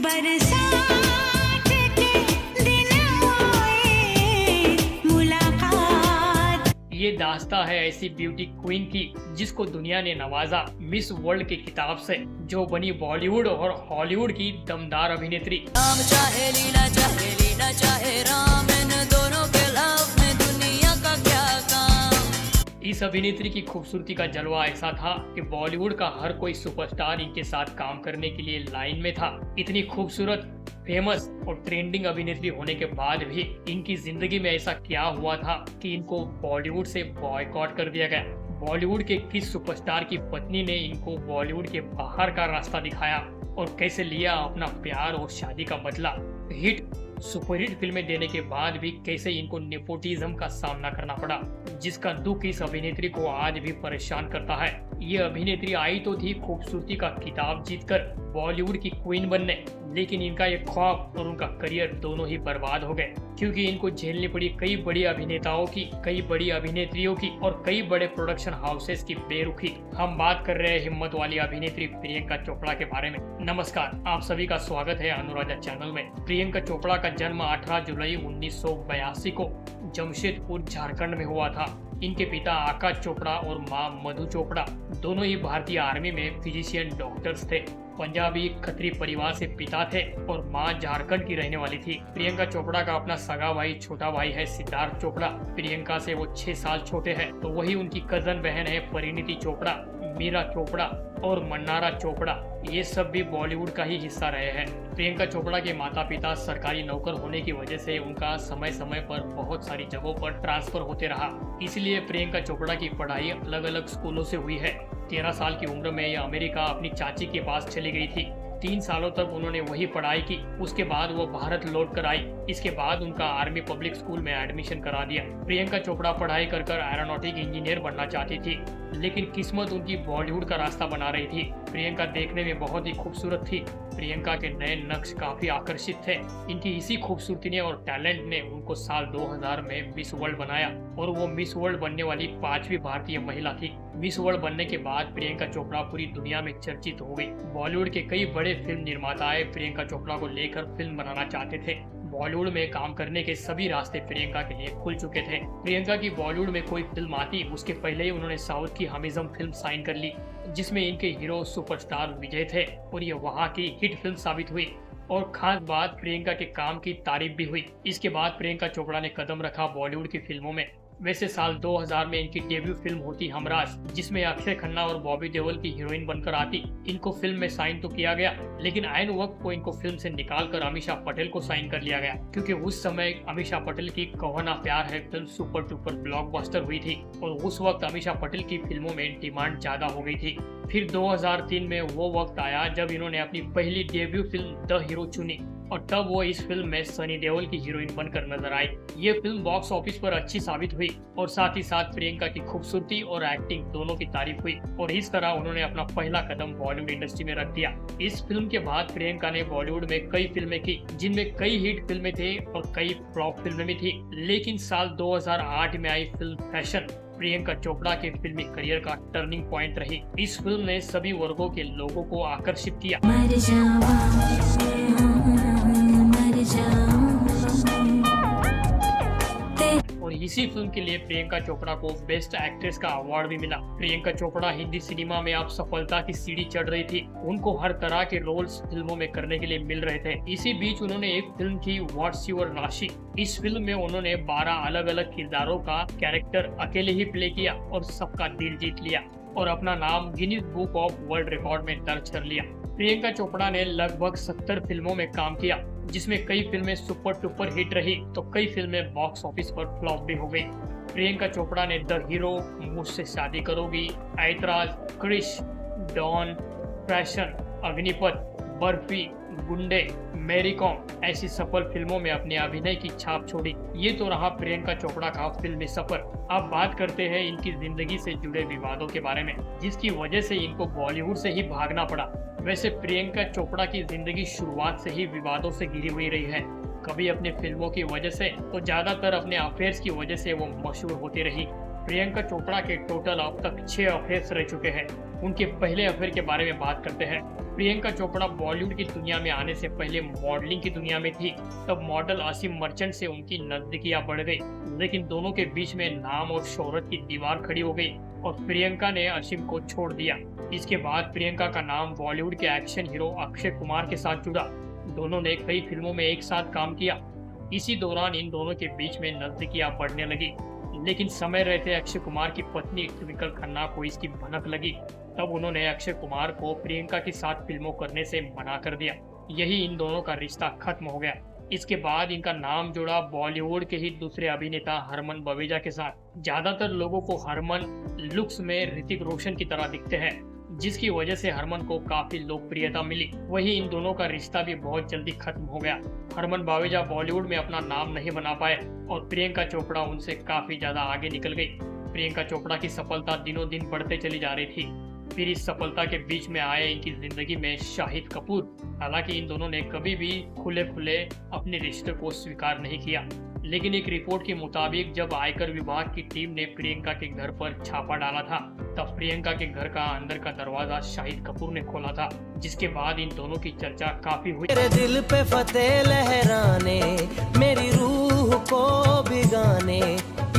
बरसात के दिन आए मुलाकात। ये दास्तां है ऐसी ब्यूटी क्वीन की जिसको दुनिया ने नवाजा मिस वर्ल्ड के खिताब से, जो बनी बॉलीवुड और हॉलीवुड की दमदार अभिनेत्री। राम चाहे लीला चाहे राम, इन दोनों के लव में दुनिया का क्या काम। इस अभिनेत्री की खूबसूरती का जलवा ऐसा था कि बॉलीवुड का हर कोई सुपरस्टार इनके साथ काम करने के लिए लाइन में था। इतनी खूबसूरत, फेमस और ट्रेंडिंग अभिनेत्री होने के बाद भी इनकी जिंदगी में ऐसा क्या हुआ था कि इनको बॉलीवुड से बॉयकॉट कर दिया गया। बॉलीवुड के किस सुपरस्टार की पत्नी ने इनको बॉलीवुड के बाहर का रास्ता दिखाया और कैसे लिया अपना प्यार और शादी का बदला। हिट सुपरहिट फिल्में देने के बाद भी कैसे इनको नेपोटिज्म का सामना करना पड़ा, जिसका दुख इस अभिनेत्री को आज भी परेशान करता है। ये अभिनेत्री आई तो थी खूबसूरती का खिताब जीतकर बॉलीवुड की क्वीन बनने, लेकिन इनका ये ख्वाब और उनका करियर दोनों ही बर्बाद हो गए, क्योंकि इनको झेलनी पड़ी कई बड़ी अभिनेताओं की, कई बड़ी अभिनेत्रियों की और कई बड़े प्रोडक्शन हाउसेस की बेरुखी। हम बात कर रहे हैं हिम्मत वाली अभिनेत्री प्रियंका चोपड़ा के बारे में। नमस्कार, आप सभी का स्वागत है अनुराजा चैनल में। प्रियंका चोपड़ा का जन्म 18 जुलाई 1982 को जमशेदपुर, झारखंड में हुआ था। इनके पिता आकाश चोपड़ा और मां मधु चोपड़ा दोनों ही भारतीय आर्मी में फिजिशियन डॉक्टर्स थे। पंजाबी खत्री परिवार से पिता थे और मां झारखंड की रहने वाली थी। प्रियंका चोपड़ा का अपना सगा भाई, छोटा भाई है सिद्धार्थ चोपड़ा। प्रियंका से वो 6 साल छोटे हैं। तो वही उनकी कजन बहन है परिणीति चोपड़ा, मीरा चोपड़ा और मन्नारा चोपड़ा। ये सब भी बॉलीवुड का ही हिस्सा रहे हैं। प्रियंका चोपड़ा के माता पिता सरकारी नौकर होने की वजह से उनका समय समय पर बहुत सारी जगहों पर ट्रांसफर होते रहा, इसलिए प्रियंका चोपड़ा की पढ़ाई अलग अलग स्कूलों से हुई है। 13 साल की उम्र में यह अमेरिका अपनी चाची के पास चली गई थी। 3 सालों तक उन्होंने वही पढ़ाई की। उसके बाद वो भारत लौट कर आई। इसके बाद उनका आर्मी पब्लिक स्कूल में एडमिशन करा दिया। प्रियंका चोपड़ा पढ़ाई कर एरोनॉटिक इंजीनियर बनना चाहती थी, लेकिन किस्मत उनकी बॉलीवुड का रास्ता बना रही थी। प्रियंका देखने में बहुत ही खूबसूरत थी। प्रियंका के नए नक्श काफी आकर्षित थे। इनकी इसी खूबसूरती ने और टैलेंट ने उनको साल 2000 में मिस वर्ल्ड बनाया और वो मिस वर्ल्ड बनने वाली 5वीं भारतीय महिला थी। मिस वर्ल्ड बनने के बाद प्रियंका चोपड़ा पूरी दुनिया में चर्चित हो गई। बॉलीवुड के कई बड़े फिल्म निर्माताएं प्रियंका चोपड़ा को लेकर फिल्म बनाना चाहते थे। बॉलीवुड में काम करने के सभी रास्ते प्रियंका के लिए खुल चुके थे। प्रियंका की बॉलीवुड में कोई फिल्म आती उसके पहले ही उन्होंने साउथ की हमीज़म फिल्म साइन कर ली, जिसमें इनके हीरो सुपरस्टार विजय थे और ये वहाँ की हिट फिल्म साबित हुई। और खास बात, प्रियंका के काम की तारीफ भी हुई। इसके बाद प्रियंका चोपड़ा ने कदम रखा बॉलीवुड की फिल्मों में। वैसे साल 2000 में इनकी डेब्यू फिल्म होती हमराज, जिसमें अक्षय खन्ना और बॉबी देओल की हीरोइन बनकर आती। इनको फिल्म में साइन तो किया गया, लेकिन आयन वक्त को इनको फिल्म से निकालकर अमीषा पटेल को साइन कर लिया गया, क्योंकि उस समय अमीषा पटेल की कहो ना प्यार है फिल्म सुपर डुपर ब्लॉकबस्टर हुई थी और उस वक्त अमीषा पटेल की फिल्मों में डिमांड ज्यादा हो गई थी। फिर 2003 में वो वक्त आया जब इन्होंने अपनी पहली डेब्यू फिल्म द हीरो चुनी और तब वो इस फिल्म में सनी देओल की हीरोइन बनकर नजर आई। ये फिल्म बॉक्स ऑफिस पर अच्छी साबित हुई और साथ ही साथ प्रियंका की खूबसूरती और एक्टिंग दोनों की तारीफ हुई और इस तरह उन्होंने अपना पहला कदम बॉलीवुड इंडस्ट्री में रख दिया। इस फिल्म के बाद प्रियंका ने बॉलीवुड में कई फिल्में की, जिनमें कई हिट फिल्में थे और कई फ्लॉप फिल्में भी थी। लेकिन साल 2008 में आई फिल्म फैशन प्रियंका चोपड़ा के फिल्मी करियर का टर्निंग पॉइंट रही। इस फिल्म ने सभी वर्गों के लोगों को आकर्षित किया। मर जाऊं और इसी फिल्म के लिए प्रियंका चोपड़ा को बेस्ट एक्ट्रेस का अवार्ड भी मिला। प्रियंका चोपड़ा हिंदी सिनेमा में अब सफलता की सीढ़ी चढ़ रही थी। उनको हर तरह के रोल्स फिल्मों में करने के लिए मिल रहे थे। इसी बीच उन्होंने एक फिल्म की व्हाट्स योर राशि। इस फिल्म में उन्होंने 12 अलग अलग किरदारों का कैरेक्टर अकेले ही प्ले किया और सबका दिल जीत लिया और अपना नाम Guinness book of world record में दर्ज कर लिया। प्रियंका चोपड़ा ने लगभग 70 फिल्मों में काम किया, जिसमें कई फिल्में सुपर टुपर हिट रही तो कई फिल्में बॉक्स ऑफिस पर फ्लॉप भी हो गई। प्रियंका चोपड़ा ने द हीरो, मुझसे शादी करोगी, ऐतराज, क्रिश, डॉन, फैशन, अग्निपथ, बर्फी, गुंडे, मैरी कॉम ऐसी सफल फिल्मों में अपने अभिनय की छाप छोड़ी। ये तो रहा प्रियंका चोपड़ा का फिल्मी सफर। अब बात करते हैं इनकी जिंदगी से जुड़े विवादों के बारे में, जिसकी वजह से इनको बॉलीवुड से ही भागना पड़ा। वैसे प्रियंका चोपड़ा की जिंदगी शुरुआत से ही विवादों से घिरी हुई रही है। कभी अपने फिल्मों की वजह से तो ज्यादातर अपने अफेयर्स की वजह से वो मशहूर होती रही। प्रियंका चोपड़ा के टोटल अब तक 6 अफेयर्स रह चुके हैं। उनके पहले अफेयर के बारे में बात करते हैं। प्रियंका चोपड़ा बॉलीवुड की दुनिया में आने से पहले मॉडलिंग की दुनिया में थी। तब मॉडल असीम मर्चेंट से उनकी नजदीकियां बढ़ गई, लेकिन दोनों के बीच में नाम और शोहरत की दीवार खड़ी हो गई और प्रियंका ने असीम को छोड़ दिया। इसके बाद प्रियंका का नाम बॉलीवुड के एक्शन हीरो अक्षय कुमार के साथ जुड़ा। दोनों ने कई फिल्मों में एक साथ काम किया। इसी दौरान इन दोनों के बीच में नजदीकियां बढ़ने लगी, लेकिन समय रहते अक्षय कुमार की पत्नी ट्विंकल खन्ना को इसकी भनक लगी। तब उन्होंने अक्षय कुमार को प्रियंका के साथ फिल्मों करने से मना कर दिया। यही इन दोनों का रिश्ता खत्म हो गया। इसके बाद इनका नाम जुड़ा बॉलीवुड के ही दूसरे अभिनेता हरमन बवेजा के साथ। ज्यादातर लोगों को हरमन लुक्स में ऋतिक रोशन की तरह दिखते हैं, जिसकी वजह से हरमन को काफी लोकप्रियता मिली। वही इन दोनों का रिश्ता भी बहुत जल्दी खत्म हो गया। हरमन बावेजा बॉलीवुड में अपना नाम नहीं बना पाए और प्रियंका चोपड़ा उनसे काफी ज्यादा आगे निकल गई। प्रियंका चोपड़ा की सफलता दिनों दिन बढ़ते चली जा रही थी। फिर इस सफलता के बीच में आए इनकी जिंदगी में शाहिद कपूर। हालांकि इन दोनों ने कभी भी खुले खुले अपने रिश्ते को स्वीकार नहीं किया, लेकिन एक रिपोर्ट के मुताबिक जब आयकर विभाग की टीम ने प्रियंका के घर पर छापा डाला था, तब प्रियंका के घर का अंदर का दरवाजा शाहिद कपूर ने खोला था, जिसके बाद इन दोनों की चर्चा काफी हुई। मेरे दिल पे फतेह लहराने, मेरी रूह को भिगाने,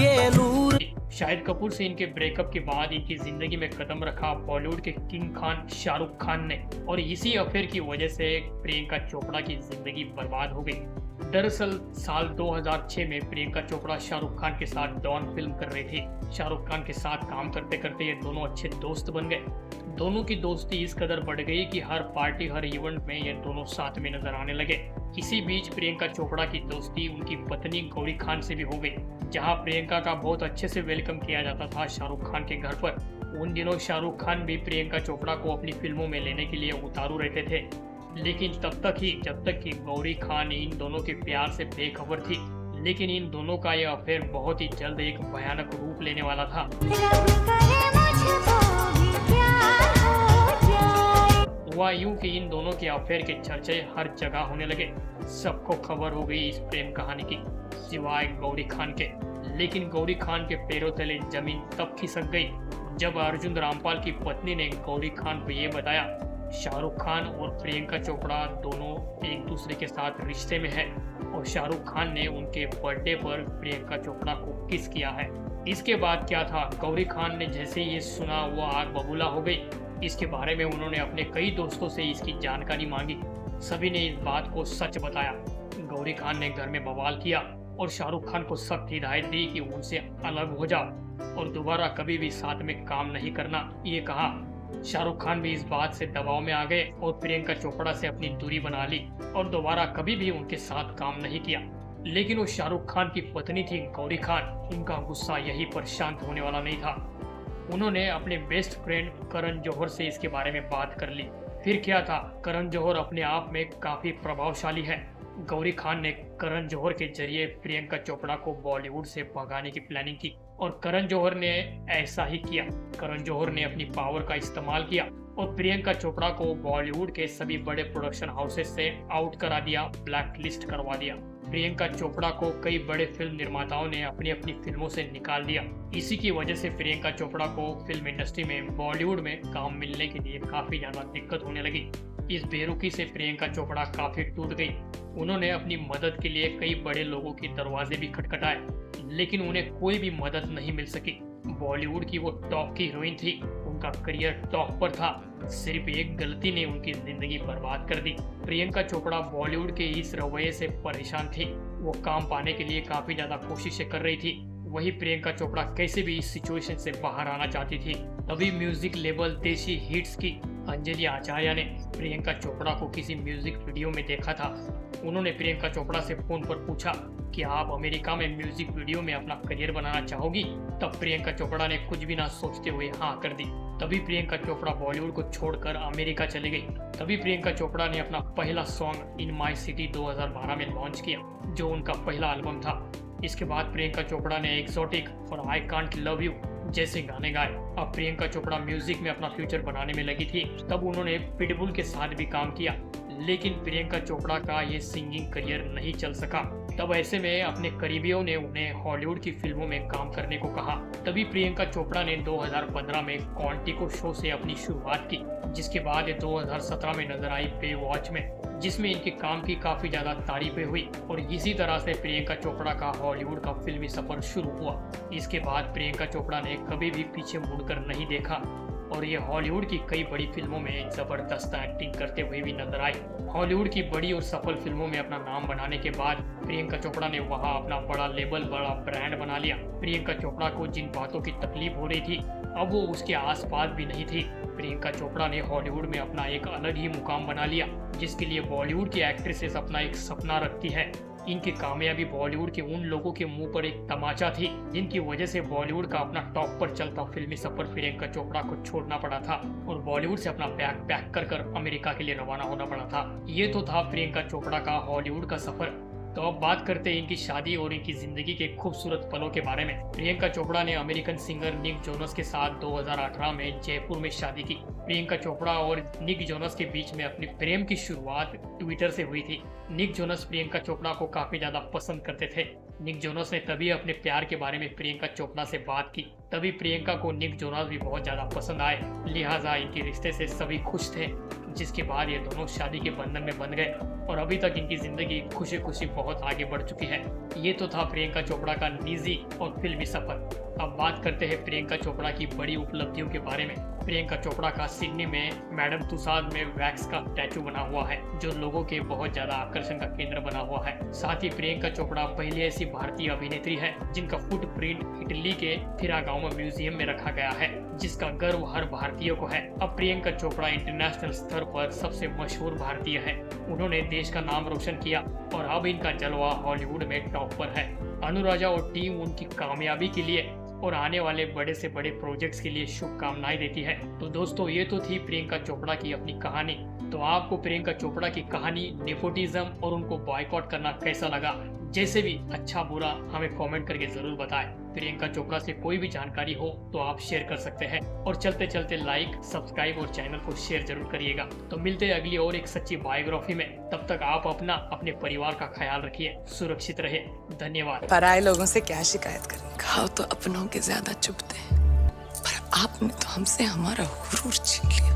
ये नूर। शाहिद कपूर से इनके ब्रेकअप के बाद इनकी जिंदगी में कदम रखा बॉलीवुड के किंग खान शाहरुख खान ने, और इसी अफेयर की वजह से प्रियंका चोपड़ा की जिंदगी बर्बाद हो गई। दरअसल साल 2006 में प्रियंका चोपड़ा शाहरुख खान के साथ डॉन फिल्म कर रही थी। शाहरुख खान के साथ काम करते करते ये दोनों अच्छे दोस्त बन गए। दोनों की दोस्ती इस कदर बढ़ गई कि हर पार्टी हर इवेंट में ये दोनों साथ में नजर आने लगे। इसी बीच प्रियंका चोपड़ा की दोस्ती उनकी पत्नी गौरी खान से भी हो गई। जहां प्रियंका का बहुत अच्छे से वेलकम किया जाता था शाहरुख खान के घर पर। उन दिनों शाहरुख खान भी प्रियंका चोपड़ा को अपनी फिल्मों में लेने के लिए उतारू रहते थे, लेकिन जब तक कि गौरी खान इन दोनों के प्यार से बेखबर थी। लेकिन इन दोनों का यह अफेयर बहुत ही जल्द एक भयानक रूप लेने वाला था। रब करे मुझको भी प्यार हो जाए। हुआ यूं कि इन दोनों के अफेयर के चर्चे हर जगह होने लगे। सबको खबर हो गई इस प्रेम कहानी की, सिवाय गौरी खान के। लेकिन गौरी खान के पैरों तले जमीन तब खिसक गई जब अर्जुन रामपाल की पत्नी ने गौरी खान को ये बताया शाहरुख खान और प्रियंका चोपड़ा दोनों एक दूसरे के साथ रिश्ते में हैं और शाहरुख खान ने उनके बर्थडे पर प्रियंका चोपड़ा को किस किया है। इसके बाद क्या था, गौरी खान ने जैसे ये सुना वो आग बबूला हो गई। इसके बारे में उन्होंने अपने कई दोस्तों से इसकी जानकारी मांगी। सभी ने इस बात को सच बताया। गौरी खान ने घर में बवाल किया और शाहरुख खान को सख्त हिदायत दी कि उनसे अलग हो जाओ और दोबारा कभी भी साथ में काम नहीं करना, ये कहा। शाहरुख खान भी इस बात से दबाव में आ गए और प्रियंका चोपड़ा से अपनी दूरी बना ली और दोबारा कभी भी उनके साथ काम नहीं किया। लेकिन वो शाहरुख खान की पत्नी थी गौरी खान, उनका गुस्सा यहीं पर शांत होने वाला नहीं था। उन्होंने अपने बेस्ट फ्रेंड करण जौहर से इसके बारे में बात कर ली। फिर क्या था, करण जौहर अपने आप में काफी प्रभावशाली है। गौरी खान ने करण जौहर के जरिए प्रियंका चोपड़ा को बॉलीवुड से भगाने की प्लानिंग की और करण जौहर ने ऐसा ही किया। करण जौहर ने अपनी पावर का इस्तेमाल किया और प्रियंका चोपड़ा को बॉलीवुड के सभी बड़े प्रोडक्शन हाउसेस से आउट करा दिया, ब्लैक लिस्ट करवा दिया। प्रियंका चोपड़ा को कई बड़े फिल्म निर्माताओं ने अपनी अपनी फिल्मों से निकाल दिया। इसी की वजह से प्रियंका चोपड़ा को फिल्म इंडस्ट्री में बॉलीवुड में काम मिलने के लिए काफी ज्यादा दिक्कत होने लगी। इस बेरुखी से प्रियंका चोपड़ा काफी टूट गई। उन्होंने अपनी मदद के लिए कई बड़े लोगों के दरवाजे भी खटखटाए, लेकिन उन्हें कोई भी मदद नहीं मिल सकी। बॉलीवुड की वो टॉप की हीरोइन थी, उनका करियर टॉप पर था। सिर्फ एक गलती ने उनकी जिंदगी बर्बाद कर दी। प्रियंका चोपड़ा बॉलीवुड के इस रवैये से परेशान थी। वो काम पाने के लिए काफी ज्यादा कोशिशें कर रही थी। वही प्रियंका चोपड़ा कैसे भी इस सिचुएशन से बाहर आना चाहती थी। तभी म्यूजिक लेबल देसी हिट्स की अंजलि आचार्य ने प्रियंका चोपड़ा को किसी म्यूजिक वीडियो में देखा था। उन्होंने प्रियंका चोपड़ा से फोन पर पूछा कि आप अमेरिका में म्यूजिक वीडियो में अपना करियर बनाना चाहोगी। तब प्रियंका चोपड़ा ने कुछ भी ना सोचते हुए हाँ कर दी। तभी प्रियंका चोपड़ा बॉलीवुड को छोड़कर अमेरिका चली गई। तभी प्रियंका चोपड़ा ने अपना पहला सॉन्ग इन माई सिटी 2012 में लॉन्च किया, जो उनका पहला एल्बम था। इसके बाद प्रियंका चोपड़ा ने एक्सोटिक और आई कांट लव यू जैसे गाने गाए। अब प्रियंका चोपड़ा म्यूजिक में अपना फ्यूचर बनाने में लगी थी। तब उन्होंने पिटबुल के साथ भी काम किया, लेकिन प्रियंका चोपड़ा का ये सिंगिंग करियर नहीं चल सका। तब ऐसे में अपने करीबियों ने उन्हें हॉलीवुड की फिल्मों में काम करने को कहा। तभी प्रियंका चोपड़ा ने 2015 में क्वांटिको शो से अपनी शुरुआत की, जिसके बाद 2017 में नजर आई बेवॉच में, जिसमें इनके काम की काफी ज्यादा तारीफें हुई और इसी तरह से प्रियंका चोपड़ा का हॉलीवुड का फिल्मी सफर शुरू हुआ। इसके बाद प्रियंका चोपड़ा ने कभी भी पीछे मुड़कर नहीं देखा और ये हॉलीवुड की कई बड़ी फिल्मों में जबरदस्त एक्टिंग करते हुए भी नजर आई। हॉलीवुड की बड़ी और सफल फिल्मों में अपना नाम बनाने के बाद प्रियंका चोपड़ा ने वहां अपना बड़ा लेबल, बड़ा ब्रांड बना लिया। प्रियंका चोपड़ा को जिन बातों की तकलीफ हो रही थी अब वो उसके आसपास भी नहीं थी। प्रियंका चोपड़ा ने हॉलीवुड में अपना एक अलग ही मुकाम बना लिया, जिसके लिए बॉलीवुड की एक्ट्रेसेस अपना एक सपना रखती है। इनकी कामयाबी बॉलीवुड के उन लोगों के मुंह पर एक तमाचा थी जिनकी वजह से बॉलीवुड का अपना टॉप पर चलता फिल्मी सफर प्रियंका चोपड़ा को छोड़ना पड़ा था और बॉलीवुड से अपना बैग पैक कर अमेरिका के लिए रवाना होना पड़ा था। ये तो था प्रियंका चोपड़ा का हॉलीवुड का सफर। तो अब बात करते हैं इनकी शादी और इनकी जिंदगी के खूबसूरत पलों के बारे में। प्रियंका चोपड़ा ने अमेरिकन सिंगर निक जोनस के साथ 2018 में जयपुर में शादी की। प्रियंका चोपड़ा और निक जोनस के बीच में अपनी प्रेम की शुरुआत ट्विटर से हुई थी। निक जोनस प्रियंका चोपड़ा को काफी ज्यादा पसंद करते थे। निक जोनस ने तभी अपने प्यार के बारे में प्रियंका चोपड़ा से बात की। तभी प्रियंका को निक जोनस भी बहुत ज्यादा पसंद आए, लिहाजा इनके रिश्ते से सभी खुश थे, जिसके बाद ये दोनों शादी के बंधन में बंध गए और अभी तक इनकी जिंदगी खुशी खुशी बहुत आगे बढ़ चुकी है। ये तो था प्रियंका चोपड़ा का निजी और फिल्मी सफर। अब बात करते हैं प्रियंका चोपड़ा की बड़ी उपलब्धियों के बारे में। प्रियंका चोपड़ा का सिडनी में मैडम तुसाद में वैक्स का टैटू बना हुआ है, जो लोगों के बहुत ज्यादा आकर्षण का केंद्र बना हुआ है। साथ ही प्रियंका चोपड़ा पहली ऐसी भारतीय अभिनेत्री है जिनका फुटप्रिंट इटली के थिरागांव म्यूजियम में रखा गया है, जिसका गर्व हर भारतीय को है। अब प्रियंका चोपड़ा इंटरनेशनल स्तर पर सबसे मशहूर भारतीय है। उन्होंने देश का नाम रोशन किया और अब इनका जलवा हॉलीवुड में टॉप पर है। अनुराजा और टीम उनकी कामयाबी के लिए और आने वाले बड़े से बड़े प्रोजेक्ट्स के लिए शुभकामनाएं देती है। तो दोस्तों, ये तो थी प्रियंका चोपड़ा की अपनी कहानी। तो आपको प्रियंका चोपड़ा की कहानी, नेपोटिज्म और उनको बॉयकॉट करना कैसा लगा? जैसे भी अच्छा बुरा हमें कमेंट करके जरूर बताएं। प्रियंका चोपड़ा से कोई भी जानकारी हो तो आप शेयर कर सकते हैं और चलते चलते लाइक, सब्सक्राइब और चैनल को शेयर जरूर करिएगा। तो मिलते हैं अगली और एक सच्ची बायोग्राफी में। तब तक आप अपने परिवार का ख्याल रखिए, सुरक्षित रहे। धन्यवाद। पराये लोगों से क्या शिकायत करें? घाव तो अपनों के ज्यादा चुभते हैं, पर आपने तो हमसे हमारा गुरूर छीन लिया।